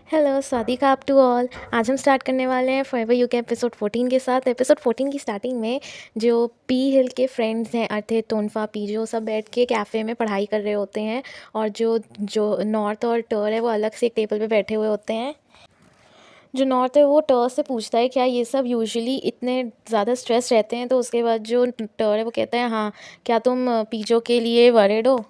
Hello, स्वादिका up to all. आज हम स्टार्ट करने वाले हैं फॉरएवर यूके एपिसोड 14 के साथ। एपिसोड 14 की स्टार्टिंग में जो पी हिल के फ्रेंड्स हैं, अर्थे, टोनफा, पीजो, सब बैठ के कैफ़े में पढ़ाई कर रहे होते हैं। और जो जो नॉर्थ और टर है वो अलग से एक टेबल पे बैठे हुए होते हैं। जो नॉर्थ है वो टर से पूछता है क्या ये सब यूजुअली इतने ज़्यादा स्ट्रेस रहते हैं। तो उसके बाद जो टर है वो कहता है हाँ, क्या तुम पीजो के लिए वरिड हो।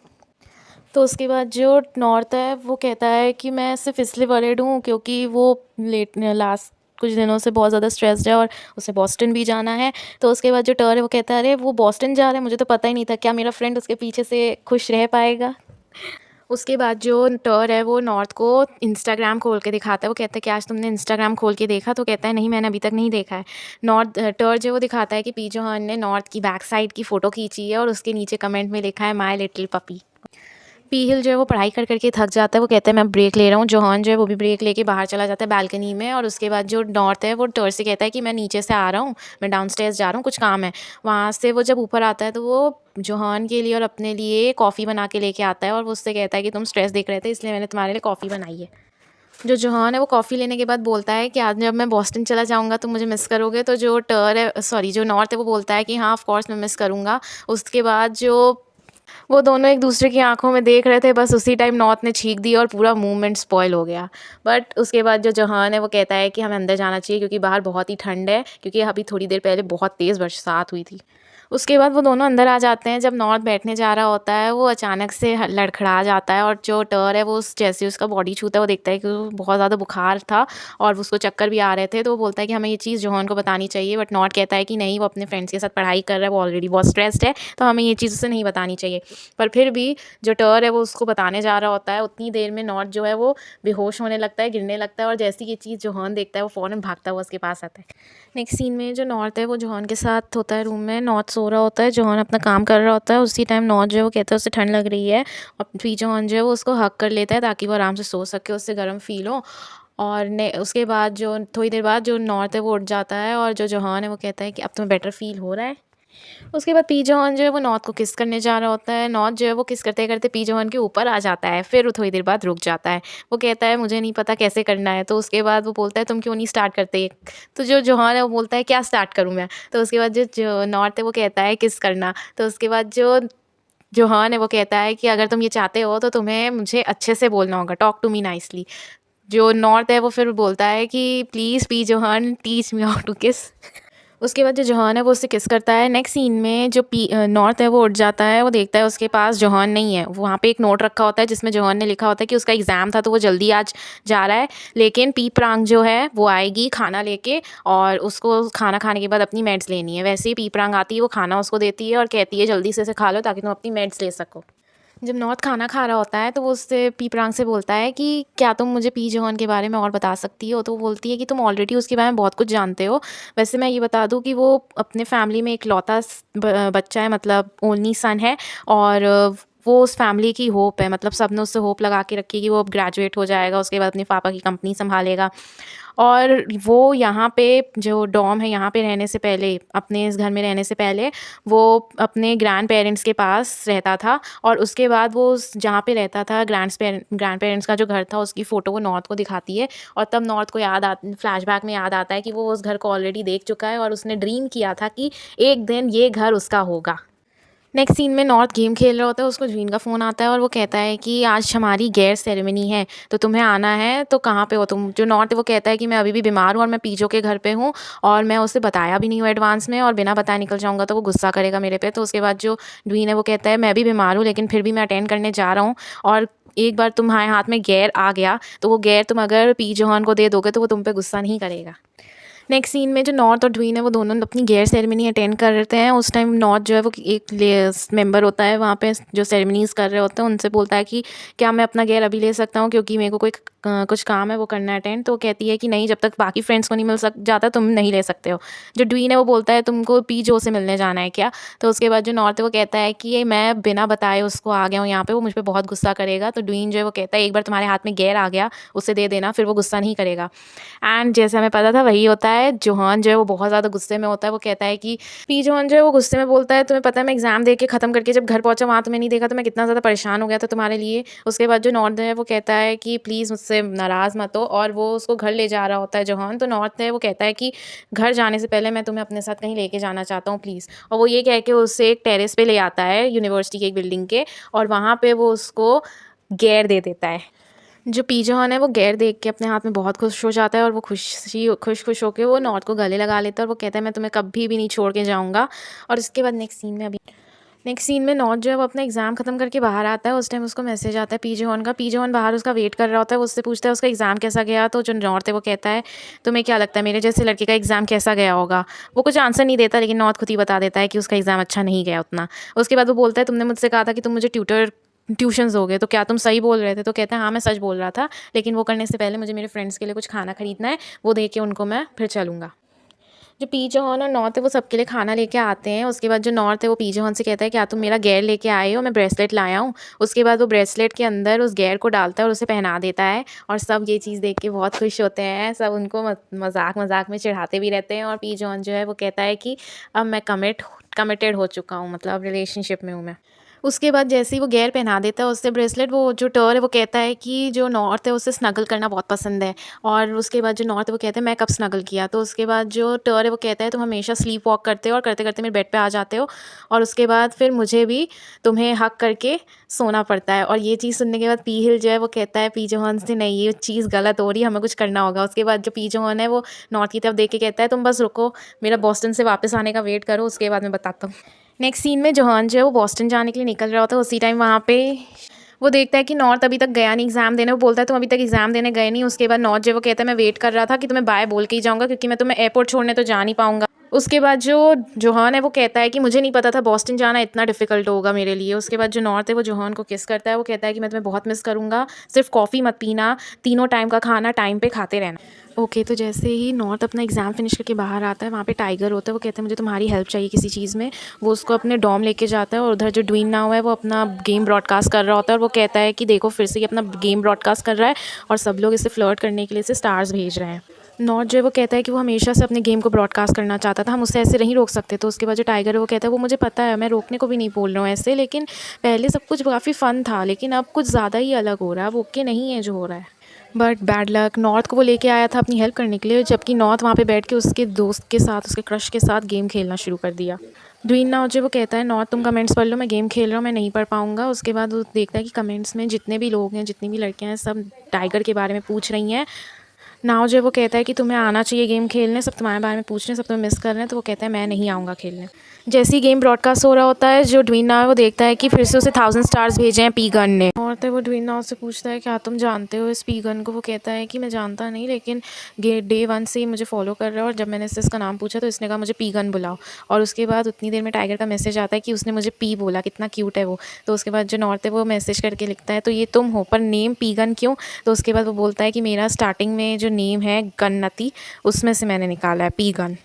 तो उसके बाद जो नॉर्थ है वो कहता है कि मैं सिर्फ इसलिए वरीड हूँ क्योंकि वो लास्ट कुछ दिनों से बहुत ज़्यादा स्ट्रेस्ड है और उसे बॉस्टन भी जाना है। तो उसके बाद जो टर है वो कहता है अरे वो बॉस्टन जा रहा है, मुझे तो पता ही नहीं था, क्या मेरा फ्रेंड उसके पीछे से खुश रह पाएगा। उसके बाद जो टर है वो नॉर्थ को इंस्टाग्राम खोल के दिखाता है। वो कहता है कि आज तुमने इंस्टाग्राम खोल के देखा। तो कहता है नहीं, मैंने अभी तक नहीं देखा है। नॉर्थ टर जो वो दिखाता है कि पी जोहन ने नॉर्थ की बैक साइड की फ़ोटो खींची है और उसके नीचे कमेंट में लिखा है माई लिटिल पपी। पी हिल जो है वो पढ़ाई कर करके थक जाता है। वो कहता है मैं ब्रेक ले रहा हूँ। जोहान जो है वो भी ब्रेक लेके बाहर चला जाता है बालकनी में। और उसके बाद जो नॉर्थ है वो टर से कहता है कि मैं नीचे से आ रहा हूँ, मैं डाउनस्टेयर्स जा रहा हूँ, कुछ काम है। वहाँ से वो जब ऊपर आता है तो वो जोहान के लिए और अपने लिए कॉफ़ी बना के लेके आता है। और वो उससे कहता है कि तुम स्ट्रेस देख रहे थे इसलिए मैंने तुम्हारे लिए कॉफ़ी बनाई है। जो जोहान है वो कॉफ़ी लेने के बाद बोलता है कि आज जब मैं बॉस्टन चला जाऊँगा तो मुझे मिस करोगे। तो जो टर है, सॉरी, जो नॉर्थ है वो बोलता है कि हाँ ऑफ कोर्स मैं मिस करूँगा। उसके बाद जो वो दोनों एक दूसरे की आंखों में देख रहे थे, बस उसी टाइम नॉर्थ ने छींक दी और पूरा मूवमेंट स्पॉइल हो गया। बट उसके बाद जो जोहान है वो कहता है कि हमें अंदर जाना चाहिए क्योंकि बाहर बहुत ही ठंड है, क्योंकि अभी थोड़ी देर पहले बहुत तेज़ बरसात हुई थी। उसके बाद वो दोनों अंदर आ जाते हैं। जब नॉर्थ बैठने जा रहा होता है वो अचानक से लड़खड़ा जाता है। और जो टर है वो जैसे उसका बॉडी छूता है वो देखता है कि वो बहुत ज़्यादा बुखार था और उसको चक्कर भी आ रहे थे। तो वो बोलता है कि हमें ये चीज़ जोहान को बतानी चाहिए। बट नॉर्थ कहता है कि नहीं, वो अपने फ्रेंड्स के साथ पढ़ाई कर रहा है, वो ऑलरेडी बहुत स्ट्रेस्ड है, तो हमें ये चीज़ उसे नहीं बतानी चाहिए। पर फिर भी जो टर है वो उसको बताने जा रहा होता है। उतनी देर में नॉर्थ जो है वो बेहोश होने लगता है, गिरने लगता है। और जैसी ये चीज़ जोहान देखता है वो फ़ौरन भागता हुआ उसके पास आता है। नेक्स्ट सीन में जो नॉर्थ है वो जोहान के साथ होता है रूम में। नॉर्थ सो रहा होता है, जोहान अपना काम कर रहा होता है। उसी टाइम नॉर्थ जो है वो कहता है उसे ठंड लग रही है। और फिर जोहान जो है वो उसको हक कर लेता है ताकि वो आराम से सो सके, उससे गर्म फील हो। और उसके बाद जो थोड़ी देर बाद जो नॉर्थ है वो उठ जाता है और जो जोहान है वो कहता है कि अब तुम्हें बेटर फील हो रहा है। उसके बाद पी जोहन जो है वो नॉर्थ को किस करने जा रहा होता है। नॉर्थ जो है वो किस करते करते पी जोहन के ऊपर आ जाता है, फिर वो थोड़ी देर बाद रुक जाता है। वो कहता है मुझे नहीं पता कैसे करना है। तो उसके बाद वो बोलता है तुम क्यों नहीं स्टार्ट करते। तो जो जोहन है वो बोलता है क्या स्टार्ट करूँ मैं। तो उसके बाद जो नॉर्थ है वो कहता है किस करना। तो उसके बाद जो जोहान है वो कहता है कि अगर तुम ये चाहते हो तो तुम्हें मुझे अच्छे से बोलना होगा, टॉक टू मी नाइसली। जो नॉर्थ है वो फिर बोलता है कि प्लीज़ पी जोहान teach me how to kiss. उसके बाद जो जोहान है वो उससे किस करता है। नेक्स्ट सीन में जो नॉर्थ है वो उठ जाता है। वो देखता है उसके पास जोहान नहीं है। वहाँ पे एक नोट रखा होता है जिसमें जोहान ने लिखा होता है कि उसका एग्ज़ाम था तो वो जल्दी आज जा रहा है, लेकिन पी प्रांग जो है वो आएगी खाना लेके और उसको खाना खाने के बाद अपनी मेड्स लेनी है। वैसे ही पी प्रांग आती है, वो खाना उसको देती है और कहती है जल्दी से इसे खा लो ताकि तुम अपनी मेड्स ले सको। जब नॉर्थ खाना खा रहा होता है तो वो उससे पी प्रांग से बोलता है कि क्या तुम मुझे पी जोहन के बारे में और बता सकती हो। तो वो बोलती है कि तुम ऑलरेडी उसके बारे में बहुत कुछ जानते हो। वैसे मैं ये बता दूं कि वो अपने फैमिली में इकलौता बच्चा है, मतलब ओनली सन है। और वो उस फैमिली की होप है, मतलब सबने उससे होप लगा के रखी है कि वो अब ग्रेजुएट हो जाएगा, उसके बाद अपने पापा की कंपनी संभालेगा। और वो यहाँ पे जो डॉम है यहाँ पे रहने से पहले, अपने इस घर में रहने से पहले वो अपने ग्रैंड पेरेंट्स के पास रहता था। और उसके बाद वो जहाँ पे रहता था ग्रैंड पेरेंट्स का जो घर था उसकी फ़ोटो वो नॉर्थ को दिखाती है। और तब नॉर्थ को फ्लैशबैक में याद आता है कि वो उस घर को ऑलरेडी देख चुका है और उसने ड्रीम किया था कि एक दिन ये घर उसका होगा। नेक्स्ट सीन में नॉर्थ गेम खेल रहा होता है, उसको ज्वीन का फ़ोन आता है और वो कहता है कि आज हमारी गैर सेरेमनी है तो तुम्हें आना है, तो कहाँ पे हो तुम। जो नॉर्थ है वो कहता है कि मैं अभी भी बीमार हूँ और मैं पीजो के घर पे हूँ और मैं उसे बताया भी नहीं हूँ एडवांस में, और बिना बताए निकल जाऊँगा तो वो गुस्सा करेगा मेरे पे। तो उसके बाद जो ड्वीन है वो कहता है मैं भी बीमार हूँ लेकिन फिर भी मैं अटेंड करने जा रहा हूँ, और एक बार तुम्हारे हाथ में गैर आ गया तो वो गैर तुम अगर पी जोहान को दे दोगे तो वो तुम पे गुस्सा नहीं करेगा। नेक्स्ट सीन में जो नॉर्थ और ड्वीन है वो दोनों अपनी गेयर सेरेमनी अटेंड कर रहे हैं। उस टाइम नॉर्थ जो है वो एक मेंबर होता है वहाँ पे जो सेरेमनीज़ कर रहे होते हैं, उनसे बोलता है कि क्या मैं अपना गेयर अभी ले सकता हूँ क्योंकि मेरे को कोई कुछ काम है वो करना है अटेंड। तो कहती है कि नहीं, जब तक बाकी फ्रेंड्स को नहीं मिल जाता तुम नहीं ले सकते हो। जो ड्वीन है वो बोलता है तुमको पी जो से मिलने जाना है क्या। तो उसके बाद जो नॉर्थ है वो कहता है कि ये मैं बिना बताए उसको आ गया हूँ यहाँ पे, वो मुझ पर बहुत गुस्सा करेगा। तो ड्वीन जो है वो कहता है एक बार तुम्हारे हाथ में गेयर आ गया उसे दे देना, फिर वो गुस्सा नहीं करेगा। एंड जैसे हमें पता था वही होता है। है जोहान जो है वो बहुत ज़्यादा गुस्से में होता है। वो कहता है कि पी जोहान जो है वो गुस्से में बोलता है, तुम्हें पता है मैं एग्ज़ाम दे के ख़त्म करके जब घर पहुँचा वहाँ तुम्हें नहीं देखा तो मैं कितना ज़्यादा परेशान हो गया था तुम्हारे लिए। उसके बाद जो नॉर्थ है वो कहता है कि प्लीज़ मुझसे नाराज़ मत हो, और वो उसको घर ले जा रहा होता है जोहान। तो नॉर्थ है वो कहता है कि घर जाने से पहले मैं तुम्हें अपने साथ कहीं लेके जाना चाहता हूँ प्लीज़। और वो ये कह के उसे एक टेरेस पे ले आता है यूनिवर्सिटी की एक बिल्डिंग के, और वहाँ पे वो उसको गेयर दे देता है। जो पी जॉन है वो गेयर देख के अपने हाथ में बहुत खुश हो जाता है, और वो खुश होके वो नॉर्थ को गले लगा लेता है, और वो कहता है मैं तुम्हें कभी भी नहीं छोड़ के जाऊँगा। और उसके बाद नेक्स्ट सीन में नॉर्थ जो है वो अपना एग्ज़ाम ख़त्म करके बाहर आता है। उस टाइम उसको मैसेज आता है पी जॉन का। पी जॉन बाहर उसका वेट कर रहा होता है। वो उससे पूछता है उसका एग्ज़ाम कैसा गया। तो जो नॉर्थ है वो कहता है तुम्हें क्या लगता है मेरे जैसे लड़के का एग्ज़ाम कैसा गया होगा। वो कुछ आंसर नहीं देता, लेकिन नॉर्थ खुद ही बता देता है कि उसका एग्ज़ाम अच्छा नहीं गया उतना। उसके बाद वो बोलता है तुमने मुझसे कहा था कि तुम मुझे ट्यूशन्स दोगे, तो क्या तुम सही बोल रहे थे। तो कहते हैं हाँ मैं सच बोल रहा था, लेकिन वो करने से पहले मुझे मेरे फ्रेंड्स के लिए कुछ खाना ख़रीदना है, वो दे के उनको मैं फिर चलूँगा। जो पी जॉन और नॉर्थ है वो सबके लिए खाना लेके आते हैं। उसके बाद जो नॉर्थ है वो पी जॉन से कहता है क्या तुम मेरा गेयर लेके आए हो, मैं ब्रेसलेट लाया हूँ। उसके बाद वो ब्रेसलेट के अंदर उस गेयर को डालता है और उसे पहना देता है, और सब ये चीज़ देख के बहुत खुश होते हैं। सब उनको मजाक में चिढ़ाते भी रहते हैं। और पी जॉन जो है वो कहता है कि अब मैं कमिटेड हो चुका हूँ, मतलब रिलेशनशिप में हूँ मैं। उसके बाद जैसे ही वो गेयर पहना देता है उससे ब्रेसलेट, वो जो टर है वो कहता है कि जो नॉर्थ है उसे स्नगल करना बहुत पसंद है। और उसके बाद जो नॉर्थ है वो कहता है मैं कब स्नगल किया। तो उसके बाद जो टर है वो कहता है तुम हमेशा स्लीप वॉक करते हो और करते करते मेरे बेड पे आ जाते हो, और उसके बाद फिर मुझे भी तुम्हें हक करके सोना पड़ता है। और ये चीज़ सुनने के बाद पी हिल जो है वो कहता है पी जोहन से नहीं ये चीज़ गलत हो रही है, हमें कुछ करना होगा। उसके बाद जो पी जोहन है वो नॉर्थ की तरफ देख के कहता है तुम बस रुको, मेरा बॉस्टन से वापस आने का वेट करो, उसके बाद मैं बताता हूँ। नेक्स्ट सीन में जोहान जो है वो बॉस्टन जाने के लिए निकल रहा होता है। उसी टाइम वहाँ पे वो देखता है कि नॉर्थ अभी तक गया नहीं एग्ज़ाम देने। वो बोलता है तुम अभी तक एग्ज़ाम देने गए नहीं। उसके बाद नॉर्थ जो वो कहता है मैं वेट कर रहा था कि तुम्हें बाय बोल के ही जाऊँगा, क्योंकि मैं तुम्हें एयरपोर्ट छोड़ने तो जा नहीं पाऊँगा। उसके बाद जो जोहान है वो कहता है कि मुझे नहीं पता था बॉस्टन जाना इतना डिफ़िकल्ट होगा मेरे लिए। उसके बाद जो नॉर्थ है वो जोहान को किस करता है। वो कहता है कि मैं तुम्हें बहुत मिस करूँगा, सिर्फ कॉफ़ी मत पीना, तीनों टाइम का खाना टाइम पे खाते रहना। ओके, तो जैसे ही नॉर्थ अपना एग्ज़ाम फिनिश करके बाहर आता है, वहाँ पे टाइगर होता है। वो कहते हैं मुझे तुम्हारी हेल्प चाहिए किसी चीज़ में। वो उसको अपने डॉम लेके जाता है, और उधर जो ड्वीन नाउ है वो अपना गेम ब्रॉडकास्ट कर रहा होता है। और वो कहता है कि देखो फिर से ये अपना गेम ब्रॉडकास्ट कर रहा है, और सब लोग इसे फ्लर्ट करने के लिए इसे स्टार्स भेज रहे हैं। नॉर्थ जो है वो कहता है कि वो हमेशा से अपने गेम को ब्रॉडकास्ट करना चाहता था, हम उससे ऐसे नहीं रोक सकते। तो उसके बाद जो टाइगर है वो कहता है वो मुझे पता है, मैं रोकने को भी नहीं बोल रहा हूँ ऐसे, लेकिन पहले सब कुछ काफ़ी फ़न था, लेकिन अब कुछ ज़्यादा ही अलग हो रहा है, अब ओके नहीं है जो हो रहा है। बट बैड लक, नॉर्थ को वो लेके आया था अपनी हेल्प करने के लिए, जबकि नॉर्थ वहाँ पे बैठ के उसके दोस्त के साथ, उसके क्रश के साथ गेम खेलना शुरू कर दिया। ड्वीन नाउ जो वो कहता है नॉर्थ तुम कमेंट्स पढ़ लो, मैं गेम खेल रहा हूँ, मैं नहीं पढ़ पाऊँगा। उसके बाद वो देखता है कि कमेंट्स में जितने भी लोग हैं, जितनी भी लड़कियाँ हैं, सब टाइगर के बारे में पूछ रही हैं। नाउ जो वो कहता है कि तुम्हें आना चाहिए गेम खेलने, सब तुम्हारे बारे में पूछ रहे हैं, सब तुम्हें मिस कर रहे हैं। तो वो कहता है मैं नहीं आऊँगा खेलने। जैसे ही गेम ब्रॉडकास्ट हो रहा होता है, जो ड्वीन नाउ है वो देखता है कि फिर से उसे 1000 स्टार्स भेजे हैं पी गन ने। और तो वो ड्वीन नाउ से पूछता है क्या तुम जानते हो इस पी गन को। वो कहता है कि मैं जानता नहीं, लेकिन डे 1 से ही मुझे फॉलो कर रहा है, और जब मैंने इससे इसका नाम पूछा तो इसने कहा मुझे पी गन बुलाओ। और उसके बाद उतनी देर में टाइगर का मैसेज आता है कि उसने मुझे पी बोला, कितना क्यूट है वो। तो उसके बाद जो नॉर्थ है वो मैसेज करके लिखता है तो ये तुम हो, पर नेम पी गन क्यों। तो उसके बाद वो बोलता है कि मेरा स्टार्टिंग में जो नेम है गन्नति, उसमें से मैंने निकाला है पी गन।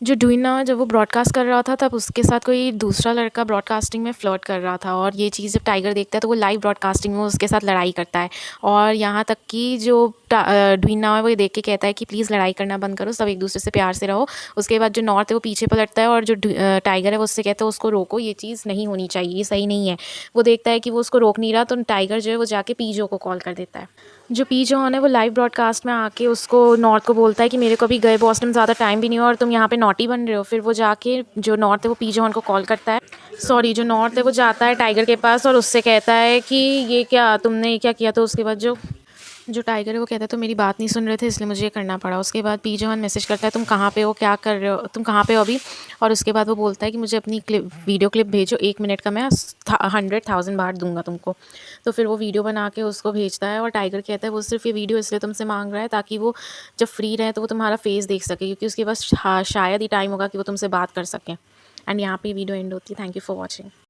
जो ड्वीना जब वो ब्रॉडकास्ट कर रहा था तब उसके साथ कोई दूसरा लड़का ब्रॉडकास्टिंग में फ्लर्ट कर रहा था, और ये चीज़ जब टाइगर देखता है तो वो लाइव ब्रॉडकास्टिंग में उसके साथ लड़ाई करता है। और यहाँ तक कि जो ड्वीना है वो ये देख के कहता है कि प्लीज़ लड़ाई करना बंद करो, सब एक दूसरे से प्यार से रहो। उसके बाद जो नॉर्थ है वो पीछे पलटता है, और जो टाइगर है वो उससे कहता है उसको रोको, ये चीज़ नहीं होनी चाहिए, ये सही नहीं है। वो देखता है कि वो उसको रोक नहीं रहा, तो टाइगर जो है वो जाके पीजो को कॉल कर देता है। जो पी जॉन है वो लाइव ब्रॉडकास्ट में आके उसको नॉर्थ को बोलता है कि मेरे को अभी गए बॉस्टन में ज़्यादा टाइम भी नहीं हुआ और तुम यहाँ पे नॉटी बन रहे हो। फिर वो जाके जो नॉर्थ है वो पी जॉन को कॉल करता है, जो नॉर्थ है वो जाता है टाइगर के पास और उससे कहता है कि ये क्या तुमने क्या किया। तो उसके बाद जो टाइगर है वो कहता है तो मेरी बात नहीं सुन रहे थे इसलिए मुझे ये करना पड़ा। उसके बाद पी जॉन मैसेज करता है तुम कहाँ पे हो, क्या कर रहे हो, तुम कहाँ पे हो अभी। और उसके बाद वो बोलता है कि मुझे अपनी वीडियो क्लिप भेजो, 1 मिनट का, मैं 100,000 बार दूंगा तुमको। तो फिर वो वीडियो बना के उसको भेजता है, और टाइगर कहता है वो सिर्फ ये वीडियो इसलिए तुमसे मांग रहा है ताकि वो जब फ्री रहे तो वो तुम्हारा फेस देख सके, क्योंकि उसके पास शायद ही टाइम होगा कि वो तुमसे बात कर सकें। एंड यहाँ पे वीडियो एंड होती है। Thank you for watching.